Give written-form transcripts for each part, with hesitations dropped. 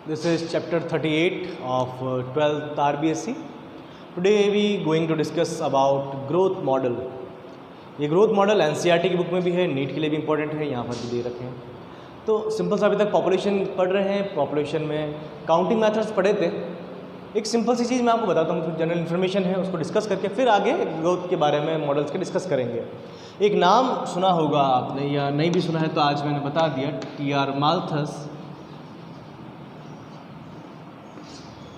This is chapter 38 of 12th RBSc. Today we going to discuss about growth model. ये growth model NCERT की book में भी है, NEET के लिए भी इंपॉर्टेंट है, यहाँ पर भी दे रखे हैं. तो सिंपल सा अभी तक पॉपुलेशन पढ़ रहे हैं. पॉपुलेशन में काउंटिंग मेथड्स पढ़े थे. एक सिंपल सी चीज़ मैं आपको बताता हूँ, कुछ जनरल इन्फॉर्मेशन है, उसको डिस्कस करके फिर आगे ग्रोथ के बारे में मॉडल्स के डिस्कस करेंगे. एक नाम सुना होगा आपने या नहीं भी सुना है तो आज मैंने बता दिया. टी.आर. माल्थस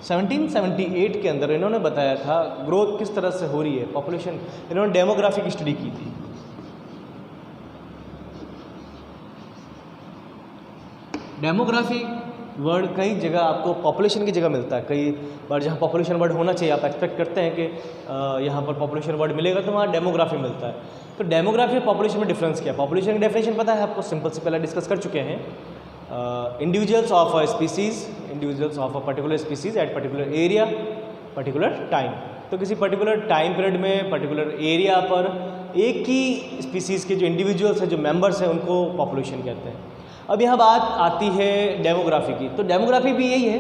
1778 के अंदर इन्होंने बताया था ग्रोथ किस तरह से हो रही है पॉपुलेशन. इन्होंने डेमोग्राफी की स्टडी की थी. डेमोग्राफी वर्ड कई जगह आपको पॉपुलेशन की जगह मिलता है. कई बार जहाँ पॉपुलेशन वर्ड होना चाहिए आप एक्सपेक्ट करते हैं कि यहाँ पर पॉपुलेशन वर्ड मिलेगा तो वहाँ डेमोग्राफी मिलता है. तो डेमोग्राफी और पॉपुलेशन में डिफरेंस क्या है? पॉपुलेशन की डेफिनेशन पता है आपको, सिंपल से पहले डिस्कस कर चुके हैं. Individuals of a species, individuals of a particular species at particular area particular time. तो किसी पर्टिकुलर टाइम पीरियड में पर्टिकुलर एरिया पर एक ही स्पीसीज़ के जो इंडिविजुअल्स हैं, जो मेंबर्स हैं, उनको पॉपुलेशन कहते हैं. अब यहाँ बात आती है डेमोग्राफी की. तो डेमोग्राफी भी यही है,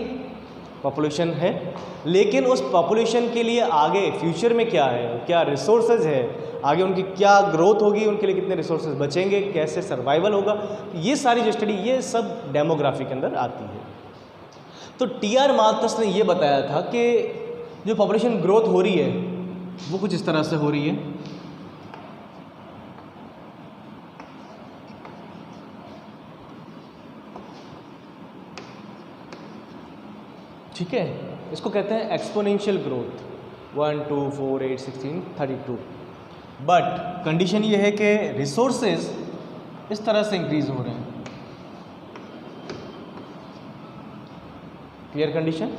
पॉपुलेशन है, लेकिन उस पॉपुलेशन के लिए आगे फ्यूचर में क्या है, क्या रिसोर्सेज है, आगे उनकी क्या ग्रोथ होगी, उनके लिए कितने रिसोर्सेज बचेंगे, कैसे सर्वाइवल होगा, ये सारी जो स्टडी ये सब डेमोग्राफी के अंदर आती है. तो टी.आर. माल्थस ने ये बताया था कि जो पॉपुलेशन ग्रोथ हो रही है वो कुछ इस तरह से हो रही है. ठीक है, इसको कहते हैं एक्सपोनेंशियल ग्रोथ. 1 2 4 8 16 32. बट कंडीशन ये है कि रिसोर्सेज इस तरह से इंक्रीज हो रहे हैं. क्लियर कंडीशन,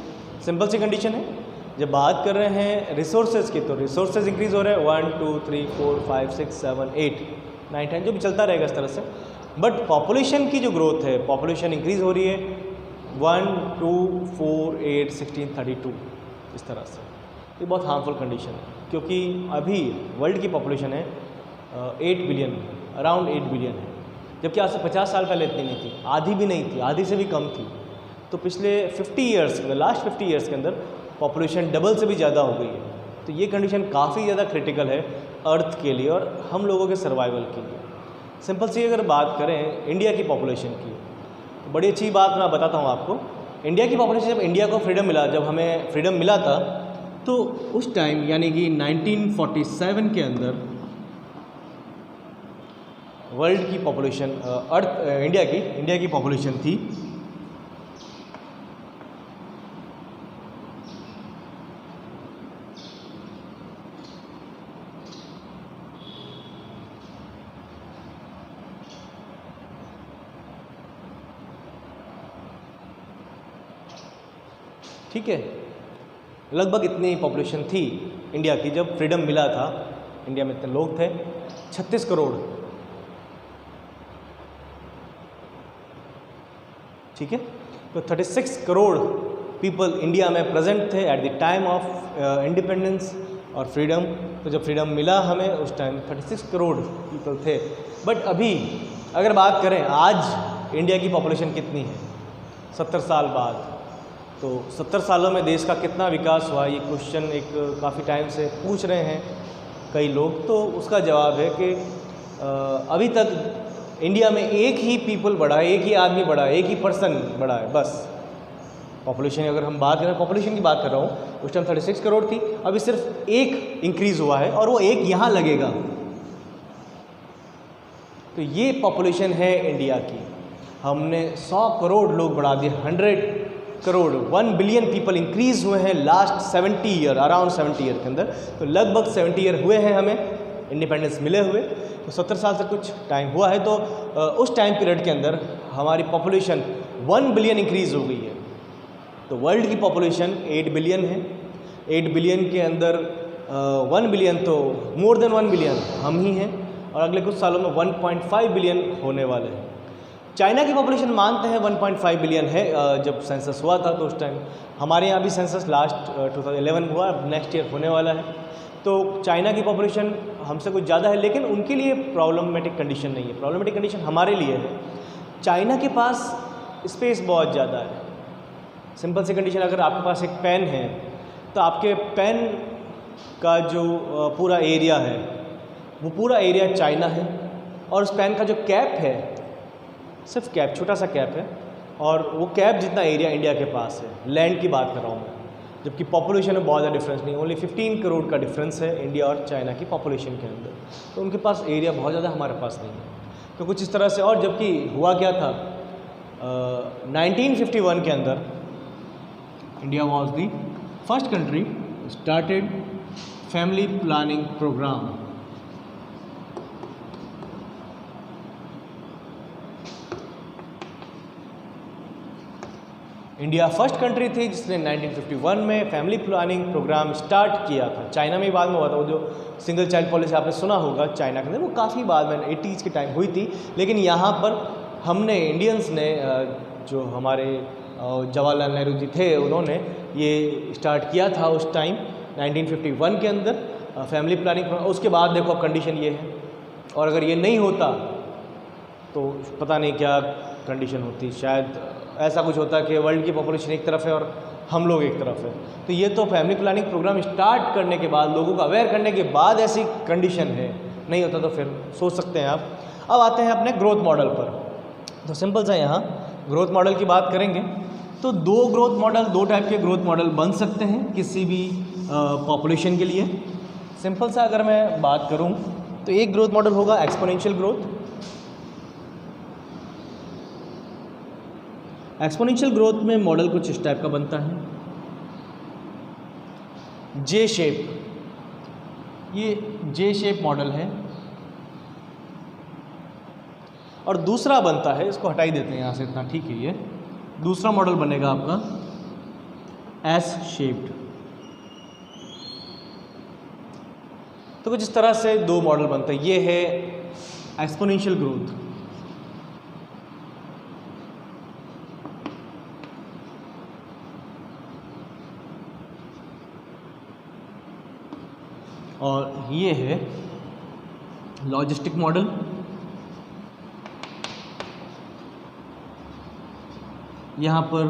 सिंपल सी कंडीशन है. जब बात कर रहे हैं रिसोर्सेज की तो रिसोर्सेज इंक्रीज हो रहे हैं 1 2 3 4 5 6 7 8 9 10, जो भी चलता रहेगा इस तरह से. बट पॉपुलेशन की जो ग्रोथ है, पॉपुलेशन इंक्रीज हो रही है 1 2 4 8 16 32 इस तरह से. ये बहुत हार्मफुल कंडीशन है क्योंकि अभी वर्ल्ड की पॉपुलेशन है 8 बिलियन, अराउंड 8 बिलियन है, जबकि आज से 50 साल पहले इतनी नहीं थी, आधी भी नहीं थी, आधी से भी कम थी. तो पिछले 50 ईयर्स के अंदर, लास्ट 50 ईयर्स के अंदर पॉपुलेशन डबल से भी ज़्यादा हो गई है. तो ये कंडीशन काफ़ी ज़्यादा क्रिटिकल है अर्थ के लिए और हम लोगों के सर्वाइवल के लिए. सिंपल सी अगर बात करें इंडिया की पॉपुलेशन की, तो बड़ी अच्छी बात मैं बताता हूँ आपको. इंडिया की पॉपुलेशन, जब इंडिया को फ्रीडम मिला, जब हमें फ्रीडम मिला था, तो उस टाइम यानी कि 1947 के अंदर वर्ल्ड की पॉपुलेशन, अर्थ इंडिया की पॉपुलेशन थी लगभग इतनी पॉपुलेशन थी इंडिया की जब फ्रीडम मिला था. इंडिया में इतने लोग थे 36 करोड़. ठीक है, तो 36 करोड़ पीपल इंडिया में प्रेजेंट थे at the time of independence और फ्रीडम. तो जब फ्रीडम मिला हमें उस टाइम 36 करोड़ पीपल थे. बट अभी अगर बात करें आज इंडिया की पॉपुलेशन कितनी है 70 साल बाद, तो 70 सालों में देश का कितना विकास हुआ, ये क्वेश्चन एक काफ़ी टाइम से पूछ रहे हैं कई लोग. तो उसका जवाब है कि अभी तक इंडिया में एक ही पीपल बढ़ा है, एक ही आदमी बढ़ा है, एक ही पर्सन बढ़ा है बस. पॉपुलेशन अगर हम बात करें, पॉपुलेशन की बात कर रहा हूँ, उस टाइम 36 करोड़ थी, अभी सिर्फ एक इंक्रीज़ हुआ है और वो एक यहाँ लगेगा. तो ये पॉपुलेशन है इंडिया की. हमने 100 करोड़ लोग बढ़ा दिए, 100 करोड़ 1 बिलियन पीपल इंक्रीज़ हुए हैं लास्ट 70 ईयर, अराउंड 70 ईयर के अंदर. तो लगभग 70 ईयर हुए हैं हमें इंडिपेंडेंस मिले हुए. तो 70 साल से कुछ टाइम हुआ है. तो उस टाइम पीरियड के अंदर हमारी पॉपुलेशन 1 बिलियन इंक्रीज़ हो गई है. तो वर्ल्ड की पॉपुलेशन 8 बिलियन है. 8 बिलियन के अंदर 1 बिलियन, तो मोर देन 1 बिलियन हम ही हैं और अगले कुछ सालों में 1.5 बिलियन होने वाले हैं. चाइना की पॉपुलेशन मानते हैं 1.5 बिलियन है. जब सेंसस हुआ था तो उस टाइम, हमारे यहाँ भी सेंसस लास्ट 2011 हुआ, अब नेक्स्ट ईयर होने वाला है. तो चाइना की पॉपुलेशन हमसे कुछ ज़्यादा है, लेकिन उनके लिए प्रॉब्लमेटिक कंडीशन नहीं है. प्रॉब्लमेटिक कंडीशन हमारे लिए है. चाइना के पास स्पेस बहुत ज़्यादा है, सिंपल सी कंडीशन, अगर आपके पास एक पेन है तो आपके पेन का जो पूरा एरिया है वो पूरा एरिया चाइना है, और उस पेन का जो कैप है, सिर्फ कैप, छोटा सा कैप है, और वो कैप जितना एरिया इंडिया के पास है, लैंड की बात कर रहा हूँ मैं, जबकि पॉपुलेशन में बहुत ज़्यादा डिफरेंस नहीं, ओनली 15 करोड़ का डिफरेंस है इंडिया और चाइना की पॉपुलेशन के अंदर। तो उनके पास एरिया बहुत ज़्यादा, हमारे पास नहीं है। तो कुछ इस तरह से, और जबकि हुआ क्या था, 1951 के अंदर India was the first country started family planning programme. India first country थी जिसने 1951 में फैमिली प्लानिंग प्रोग्राम स्टार्ट किया था। चाइना में बाद में हुआ था, वो जो सिंगल चाइल्ड पॉलिसी आपने सुना होगा चाइना के अंदर, वो काफ़ी बाद में 80s के टाइम हुई थी। लेकिन यहाँ पर हमने इंडियंस ने, जो हमारे जवाहरलाल नेहरू जी थे, उन्होंने ये स्टार्ट किया था उस टाइम 1951 के अंदर फैमिली प्लानिंग प्रोग्राम। उसके बाद देखो अब कंडीशन ये है, और अगर ये नहीं होता तो पता नहीं क्या कंडीशन होती, शायद ऐसा कुछ होता कि वर्ल्ड की पॉपुलेशन एक तरफ है और हम लोग एक तरफ है। तो ये तो फैमिली प्लानिंग प्रोग्राम स्टार्ट करने के बाद, लोगों को अवेयर करने के बाद ऐसी कंडीशन है, नहीं होता तो फिर सोच सकते हैं आप। अब आते हैं अपने ग्रोथ मॉडल पर। तो सिंपल सा यहाँ ग्रोथ मॉडल की बात करेंगे तो दो ग्रोथ मॉडल, दो टाइप के ग्रोथ मॉडल बन सकते हैं किसी भी पॉपुलेशन के लिए। सिंपल सा अगर मैं बात करूँ तो एक ग्रोथ मॉडल होगा एक्सपोनेंशियल ग्रोथ। एक्सपोनेंशियल ग्रोथ में मॉडल कुछ इस टाइप का बनता है, जे शेप, ये जे शेप मॉडल है। और दूसरा बनता है, इसको हटा ही देते हैं यहाँ से, इतना ठीक है। ये दूसरा मॉडल बनेगा आपका एस शेप्ड। तो कुछ इस तरह से दो मॉडल बनते हैं। ये है एक्सपोनेंशियल ग्रोथ। और ये है लॉजिस्टिक मॉडल। यहाँ पर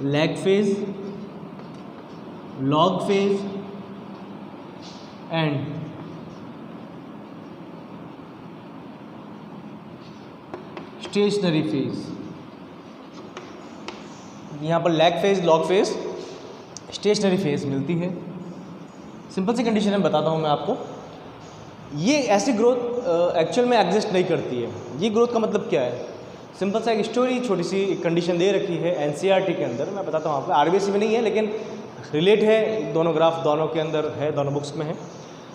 lag phase, log phase and stationary phase. यहाँ पर lag phase, log phase, stationary phase मिलती है। सिंपल सी कंडीशन है, बताता हूँ मैं आपको। ये ऐसी ग्रोथ एक्चुअल में एग्जिस्ट नहीं करती है। ये ग्रोथ का मतलब क्या है, सिंपल सा एक स्टोरी, छोटी सी कंडीशन दे रखी है एनसीईआरटी के अंदर, मैं बताता हूँ आपको। आरबीएससी में नहीं है लेकिन रिलेट है, दोनों ग्राफ दोनों के अंदर है, दोनों बुक्स में है।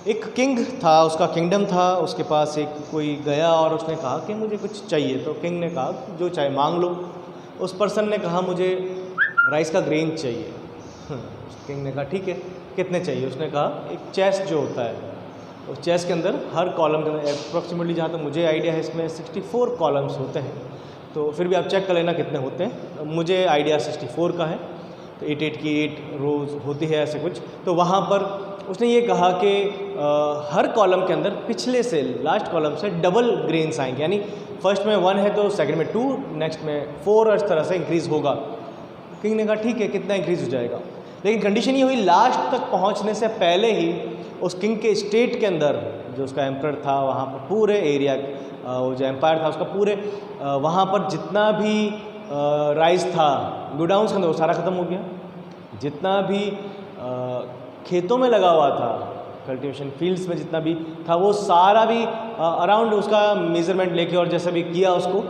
एक किंग था, उसका किंगडम था, उसके पास एक कोई गया और उसने कहा कि मुझे कुछ चाहिए। तो किंग ने कहा जो चाहे मांग लो। उस पर्सन ने कहा मुझे राइस का ग्रेन चाहिए। किंग ने कहा ठीक है, कितने चाहिए? उसने कहा एक चेस्ट जो होता है, उस चेस्ट के अंदर हर कॉलम के अंदर अप्रॉक्सीमेटली, जहाँ तक मुझे आइडिया है, इसमें 64 कॉलम्स होते हैं। तो फिर भी आप चेक कर लेना कितने होते हैं। मुझे आइडिया 64 का है, तो 8 की 8 रोज़ होती है ऐसे कुछ। तो वहाँ पर उसने ये कहा कि हर कॉलम के अंदर पिछले से लास्ट कॉलम से डबल ग्रेन्स आएंगे, यानी फर्स्ट में 1 है तो सेकंड में 2, नेक्स्ट में 4, और इस तरह से इंक्रीज़ होगा। किंग ने कहा ठीक है, कितना इंक्रीज़ हो जाएगा। लेकिन कंडीशन ये हुई, लास्ट तक पहुंचने से पहले ही उस किंग के स्टेट के अंदर, जो उसका एम्परर था, वहाँ पर पूरे एरिया, वो जो एम्पायर था उसका, पूरे वहाँ पर जितना भी राइस था गोडाउन्स के अंदर, वो सारा ख़त्म हो गया। जितना भी खेतों में लगा हुआ था, कल्टीवेशन फील्ड्स में जितना भी था, वो सारा भी अराउंड उसका मेजरमेंट लेके और जैसा भी किया उसको,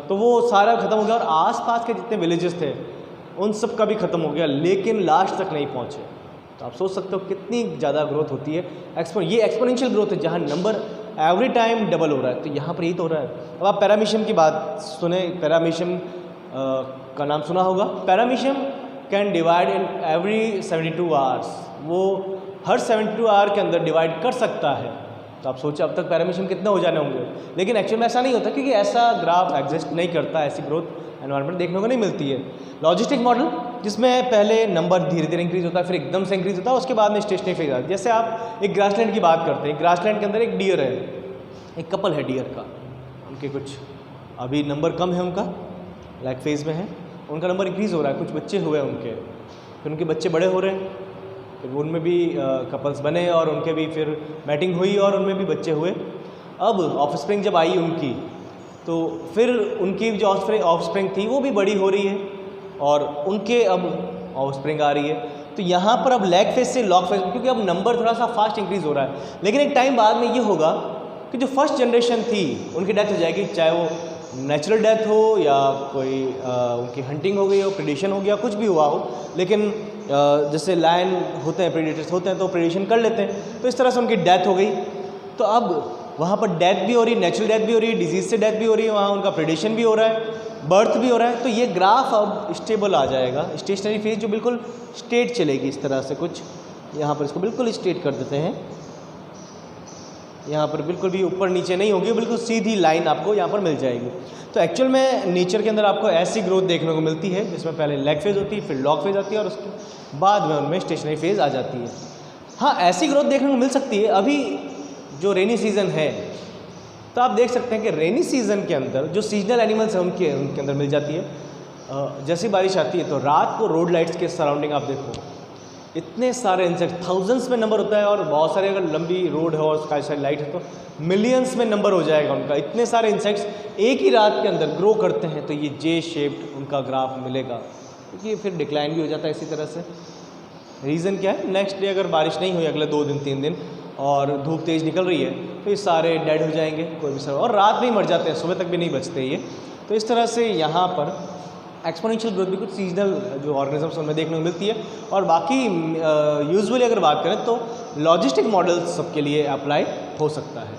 तो वो सारा ख़त्म हो गया। और आसपास के जितने विलेजेस थे उन सब का भी ख़त्म हो गया, लेकिन लास्ट तक नहीं पहुँचे। तो आप सोच सकते हो कितनी ज़्यादा ग्रोथ होती है। ये एक्सपोनेंशियल ग्रोथ है, जहाँ नंबर एवरी टाइम डबल हो रहा है। तो यहाँ पर यही तो हो रहा है। अब आप पैरामीशियम की बात सुने, पैरामीशियम का नाम सुना होगा। Paramecium can divide in every 72 hours. वो हर 72 आवर के अंदर डिवाइड कर सकता है। तो आप सोचिए अब तक पैरामीशियम कितने हो जाने होंगे, लेकिन एक्चुअल में ऐसा नहीं होता, क्योंकि ऐसा ग्राफ एग्जिस्ट नहीं करता, ऐसी ग्रोथ एनवायरनमेंट देखने को नहीं मिलती है। लॉजिस्टिक मॉडल, जिसमें पहले नंबर धीरे धीरे इंक्रीज होता है, फिर एकदम से इंक्रीज होता है, उसके बाद में स्टेशनरी फेज आता है। जैसे आप एक ग्रासलैंड की बात करते हैं, ग्रासलैंड के अंदर एक डियर है, एक कपल है डियर का, उनके कुछ अभी नंबर कम है, उनका लैग फेज में है, उनका नंबर इंक्रीज़ हो रहा है, कुछ बच्चे हुए उनके, फिर उनके बच्चे बड़े हो रहे हैं, फिर उनमें भी कपल्स बने और उनके भी फिर मैटिंग हुई और उनमें भी बच्चे हुए। अब ऑफस्प्रिंग जब आई उनकी, तो फिर उनकी जो ऑफस्प्रिंग थी वो भी बड़ी हो रही है और उनके अब ऑफस्प्रिंग आ रही है। तो यहाँ पर अब लैग फेज से लॉग फेज, क्योंकि अब नंबर थोड़ा सा फास्ट इंक्रीज़ हो रहा है, लेकिन एक टाइम बाद में ये होगा कि जो फर्स्ट जनरेशन थी उनकी डेथ हो जाएगी, चाहे वो नेचुरल डेथ हो या कोई उनकी हंटिंग हो गई हो, प्रेडेशन हो गया, कुछ भी हुआ हो, लेकिन जैसे लायन होते हैं, प्रेडेटर्स होते हैं तो प्रेडेशन कर लेते हैं, तो इस तरह से उनकी डेथ हो गई। तो अब वहाँ पर डेथ भी हो रही है, नेचुरल डेथ भी हो रही है, डिजीज़ से डेथ भी हो रही है, वहाँ उनका प्रेडेशन भी हो रहा है, बर्थ भी हो रहा है। तो ये ग्राफ अब स्टेबल आ जाएगा, स्टेशनरी फेज जो बिल्कुल स्ट्रेट चलेगी इस तरह से कुछ। यहाँ पर इसको बिल्कुल स्ट्रेट कर देते हैं, यहाँ पर बिल्कुल भी ऊपर नीचे नहीं होगी, बिल्कुल सीधी लाइन आपको यहाँ पर मिल जाएगी। तो एक्चुअल में नेचर के अंदर आपको ऐसी ग्रोथ देखने को मिलती है जिसमें पहले लैग फेज होती है, फिर लॉग फेज आती है और उसके बाद में उनमें स्टेशनरी फेज आ जाती है। हाँ, ऐसी ग्रोथ देखने को मिल सकती है। अभी जो रेनी सीज़न है, तो आप देख सकते हैं कि रेनी सीज़न के अंदर जो सीजनल एनिमल्स हैं उनके अंदर मिल जाती है। जैसी बारिश आती है तो रात को रोड लाइट्स के सराउंडिंग आप देखो, इतने सारे इंसेक्ट, थाउजेंड्स में नंबर होता है, और बहुत सारे अगर लंबी रोड है और उसका सारी लाइट है तो मिलियंस में नंबर हो जाएगा उनका। इतने सारे इंसेक्ट्स एक ही रात के अंदर ग्रो करते हैं, तो ये जे शेप्ड उनका ग्राफ मिलेगा, क्योंकि फिर डिक्लाइन भी हो जाता है इसी तरह से। रीज़न क्या है, नेक्स्ट डे अगर बारिश नहीं हुई अगले 2 दिन 3 दिन और धूप तेज़ निकल रही है तो ये सारे डेड हो जाएंगे, कोई भी और रात में ही मर जाते हैं, सुबह तक भी नहीं बचते ये। तो इस तरह से यहाँ पर एक्सपोनेंशियल ग्रोथ भी कुछ सीजनल जो ऑर्गेनिजम्स उनमें देखने को मिलती है। और बाकी यूजुअली अगर बात करें तो लॉजिस्टिक मॉडल सबके लिए अप्लाई हो सकता है।